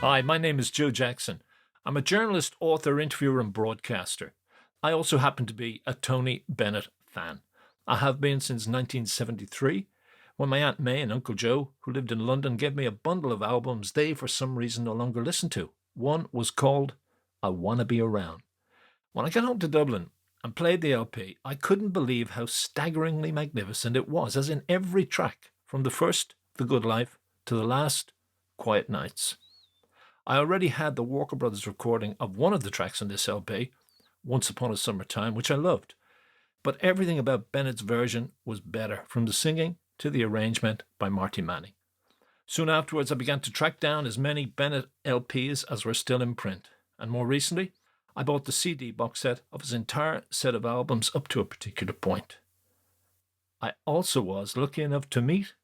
Hi, my name is Joe Jackson. I'm a journalist, author, interviewer, and broadcaster. I also happen to be a Tony Bennett fan. I have been since 1973, when my Aunt May and Uncle Joe, who lived in London, gave me a bundle of albums they, for some reason, no longer listened to. One was called I Wanna Be Around. When I got home to Dublin and played the LP, I couldn't believe how staggeringly magnificent it was, as in every track, from the first, The Good Life, to the last, Quiet Nights. I already had the Walker Brothers recording of one of the tracks on this LP, Once Upon a Summertime, which I loved. But everything about Bennett's version was better, from the singing to the arrangement by Marty Manning. Soon afterwards, I began to track down as many Bennett LPs as were still in print. And more recently, I bought the CD box set of his entire set of albums up to a particular point. I also was lucky enough to meet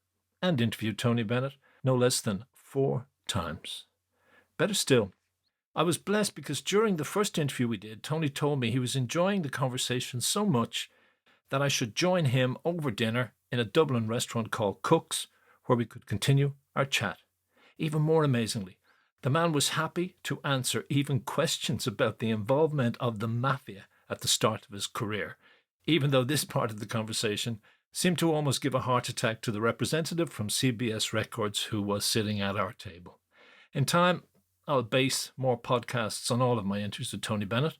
and interview Tony Bennett no less than 4 times. Better still, I was blessed because during the first interview we did, Tony told me he was enjoying the conversation so much that I should join him over dinner in a Dublin restaurant called Cook's, where we could continue our chat. Even more amazingly, the man was happy to answer even questions about the involvement of the mafia at the start of his career, even though this part of the conversation seemed to almost give a heart attack to the representative from CBS Records who was sitting at our table. In time, I'll base more podcasts on all of my interviews with Tony Bennett,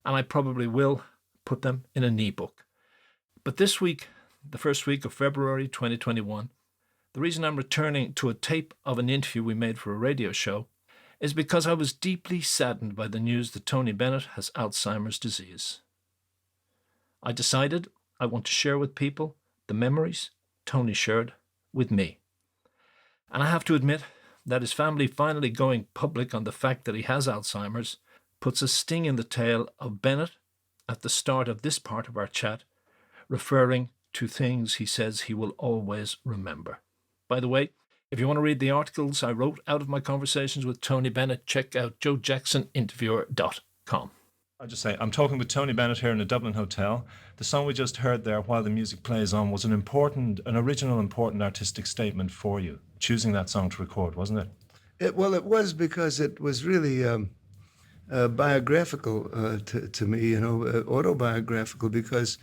and I probably will put them in an ebook. But this week, the first week of February 2021, the reason I'm returning to a tape of an interview we made for a radio show is because I was deeply saddened by the news that Tony Bennett has Alzheimer's disease. I decided I want to share with people the memories Tony shared with me. And I have to admit that his family finally going public on the fact that he has Alzheimer's puts a sting in the tail of Bennett at the start of this part of our chat, referring to things he says he will always remember. By the way, if you want to read the articles I wrote out of my conversations with Tony Bennett, check out joejacksoninterviewer.com. I'll just say, I'm talking with Tony Bennett here in a Dublin hotel. The song we just heard there, While the Music Plays On, was an original important artistic statement for you, choosing that song to record, wasn't it? It was because it was really biographical to me, autobiographical, because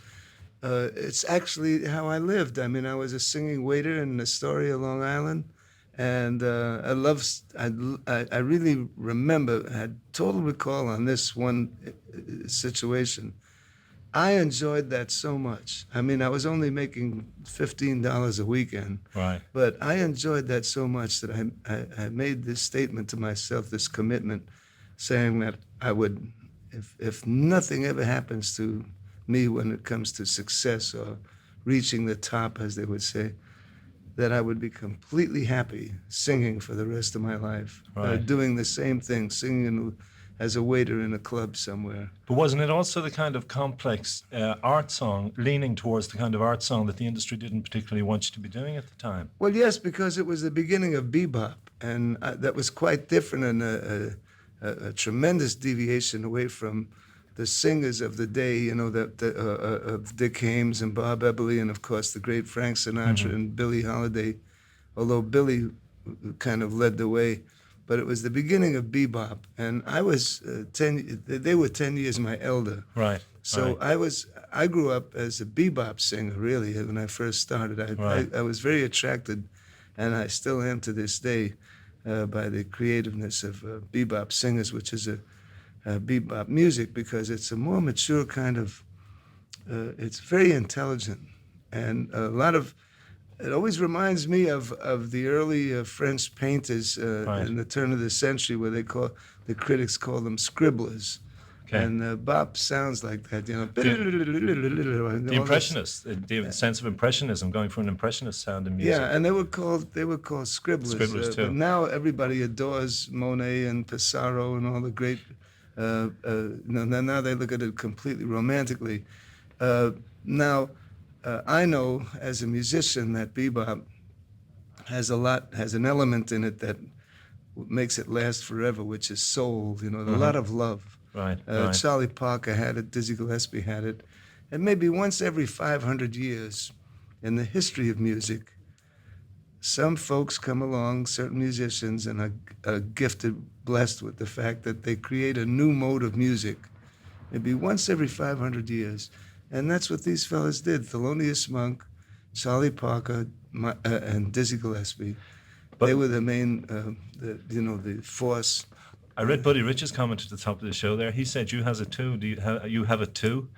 it's actually how I lived. I mean, I was a singing waiter in Astoria, Long Island, and I really remember, had total recall on this one situation. I enjoyed that so much. I mean, I was only making $15 a weekend, right? But I enjoyed that so much that I made this statement to myself, this commitment, saying that I would, if nothing ever happens to me when it comes to success or reaching the top, as they would say, that I would be completely happy singing for the rest of my life, right. Doing the same thing, singing as a waiter in a club somewhere. But wasn't it also the kind of complex art song, leaning towards the kind of art song that the industry didn't particularly want you to be doing at the time? Well, yes, because it was the beginning of bebop, and that was quite different and a tremendous deviation away from the singers of the day, of Dick Haymes and Bob Eberly, and of course the great Frank Sinatra and Billie Holiday, although Billie kind of led the way. But it was the beginning of bebop, and I was they were 10 years my elder. Right. So right. I grew up as a bebop singer, really, when I first started. I was very attracted, and I still am to this day, by the creativeness of bebop singers, which is a bebop music, because it's a more mature kind of, it's very intelligent, and a lot of, it always reminds me of the early French painters in the turn of the century, where the critics call them scribblers. Okay. And bop sounds like that, The impressionists, the sense of impressionism, going for an impressionist sound in music. Yeah, and they were called scribblers. Scribblers too. But now everybody adores Monet and Pissarro and all the great. Now they look at it completely romantically. I know as a musician that bebop has an element in it that makes it last forever, which is soul. A lot of love. Right. Charlie Parker had it, Dizzy Gillespie had it, and maybe once every 500 years in the history of music, some folks come along, certain musicians, and are gifted, blessed with the fact that they create a new mode of music, maybe once every 500 years. And that's what these fellas did. Thelonious Monk, Charlie Parker, and Dizzy Gillespie. They were the main, the force. I read Buddy Rich's comment at the top of the show there. He said you has a two. Do you have a two?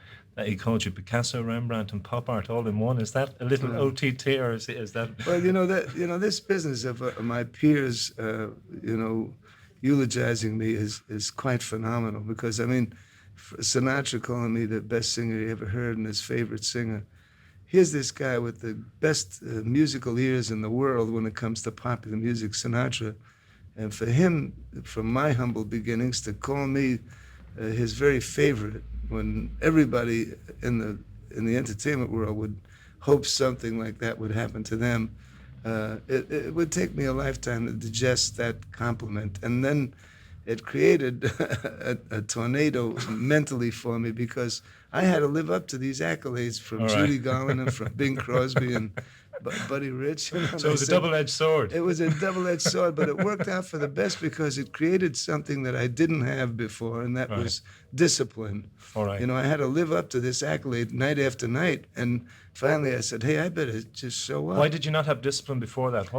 He called you Picasso, Rembrandt, and pop art all in one. Is that a little OTT, or is that? Well, this business of my peers, eulogizing me is quite phenomenal, because I mean, Sinatra calling me the best singer he ever heard and his favorite singer. Here's this guy with the best musical ears in the world when it comes to popular music, Sinatra. And for him, from my humble beginnings, to call me his very favorite, when everybody in the entertainment world would hope something like that would happen to them, it would take me a lifetime to digest that compliment. And then it created a tornado mentally for me, because I had to live up to these accolades from Judy Garland and from Bing Crosby and Buddy Rich. So it was a double-edged sword. It was a double-edged sword, but it worked out for the best, because it created something that I didn't have before, and that was discipline. All right. I had to live up to this accolade night after night, and finally I said, hey, I better just show up. Why did you not have discipline before that?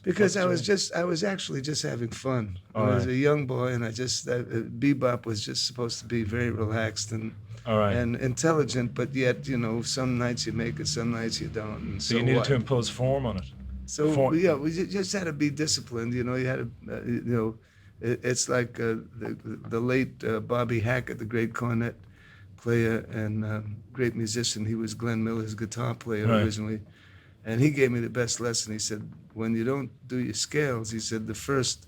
Because I was actually just having fun. I was a young boy, and bebop was just supposed to be very relaxed and intelligent, but yet, some nights you make it, some nights you don't. And so you needed to impose form on it. So we just had to be disciplined. You had to, it's like the late Bobby Hackett, the great cornet player and great musician. He was Glenn Miller's guitar player originally, and he gave me the best lesson. He said, when you don't do your scales, he said, the first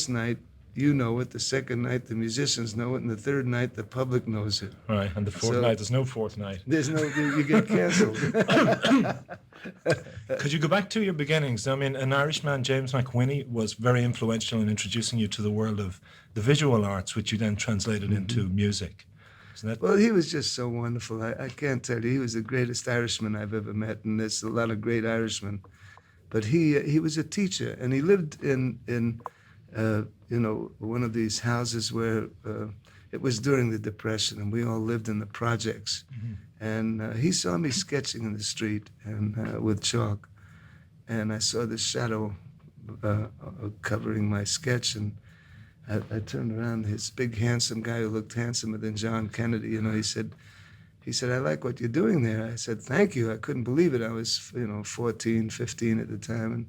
night you know it, the second night the musicians know it, and the third night the public knows it. Right, and the fourth night, there's no fourth night. There's no, you get canceled. Could you go back to your beginnings? I mean, an Irishman, James McWhinney, was very influential in introducing you to the world of the visual arts, which you then translated into music. Well, he was just so wonderful. I can't tell you, he was the greatest Irishman I've ever met, and there's a lot of great Irishmen. But he was a teacher, and he lived in one of these houses where it was during the Depression, and we all lived in the projects. Mm-hmm. And he saw me sketching in the street and with chalk, and I saw the shadow covering my sketch, and I turned around. This big, handsome guy who looked handsomer than John Kennedy, he said, I like what you're doing there. I said, thank you. I couldn't believe it. I was, 14, 15 at the time. And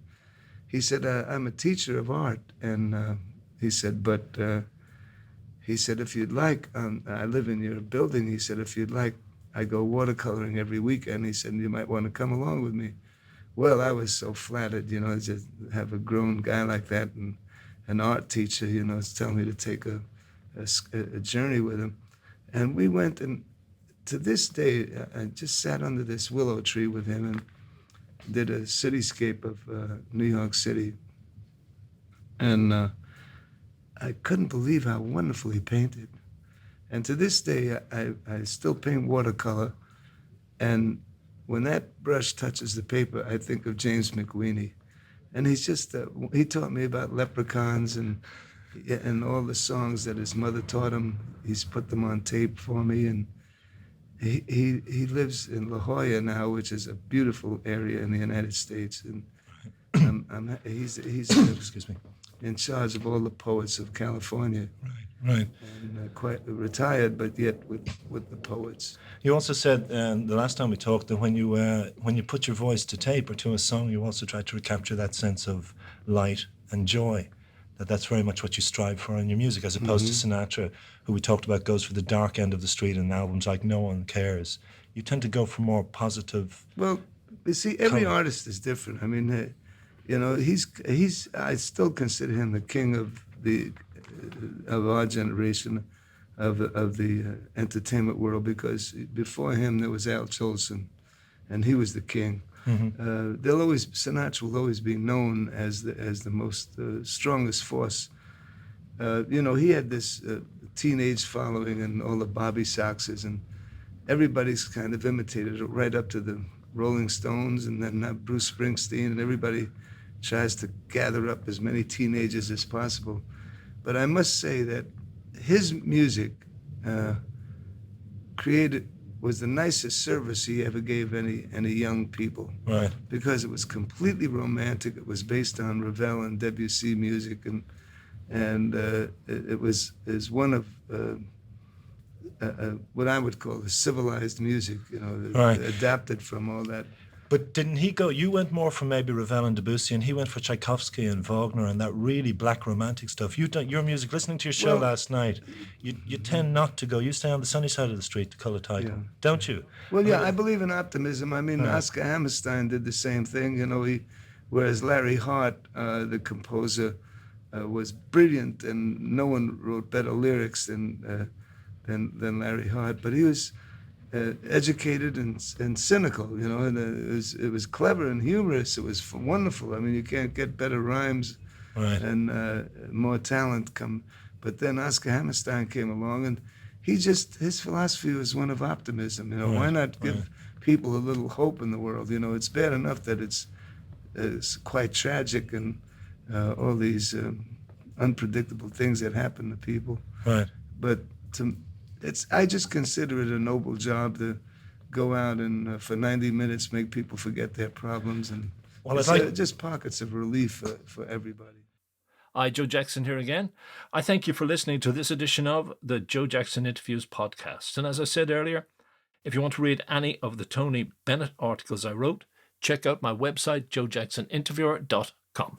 he said, I'm a teacher of art. And he said, if you'd like, I live in your building. He said, if you'd like, I go watercoloring every weekend. He said, you might want to come along with me. Well, I was so flattered, to have a grown guy like that and an art teacher, is telling me to take a journey with him. And we went, and to this day, I just sat under this willow tree with him and did a cityscape of New York City. And I couldn't believe how wonderful he painted. And to this day, I still paint watercolor. And when that brush touches the paper, I think of James McWhinney. And he's just, he taught me about leprechauns and all the songs that his mother taught him. He's put them on tape for me. And he lives in La Jolla now, which is a beautiful area in the United States. And he's excuse me, in charge of all the poets of California. Right. And quite retired, but yet with the poets. You also said the last time we talked that when you put your voice to tape or to a song, you also try to recapture that sense of light and joy. That's very much what you strive for in your music, as opposed to Sinatra, who we talked about goes for the dark end of the street in albums like No One Cares. You tend to go for more positive. Well, you see, every artist is different. I mean, he's. I still consider him the king of our generation, of the entertainment world, because before him there was Al Jolson, and he was the king. Mm-hmm. Sinatra will always be known as the most strongest force. He had this teenage following and all the Bobby Soxers, and everybody's kind of imitated it right up to the Rolling Stones, and then Bruce Springsteen, and everybody tries to gather up as many teenagers as possible. But I must say that his music was the nicest service he ever gave any young people. Right. Because it was completely romantic. It was based on Ravel and Debussy music, and it was one of what I would call the civilized music, Right. adapted from all that. But didn't he go? You went more for maybe Ravel and Debussy, and he went for Tchaikovsky and Wagner and that really black romantic stuff. Your music, listening to your show last night, you tend not to go. You stay on the sunny side of the street, the color title, don't you? Well, I believe in optimism. I mean, Oscar Hammerstein did the same thing. Whereas Larry Hart, the composer, was brilliant, and no one wrote better lyrics than Larry Hart. But he was educated and cynical, and it was clever and humorous. It was wonderful. I mean, you can't get better rhymes, right, and more talent come. But then Oscar Hammerstein came along, and his philosophy was one of optimism. Right, why not give people a little hope in the world? It's bad enough that it's quite tragic and all these unpredictable things that happen to people. Right. But I just consider it a noble job to go out and for 90 minutes make people forget their problems, and just pockets of relief for everybody. Hi, Joe Jackson here again. I thank you for listening to this edition of the Joe Jackson Interviews podcast. And as I said earlier, if you want to read any of the Tony Bennett articles I wrote, check out my website, joejacksoninterviewer.com.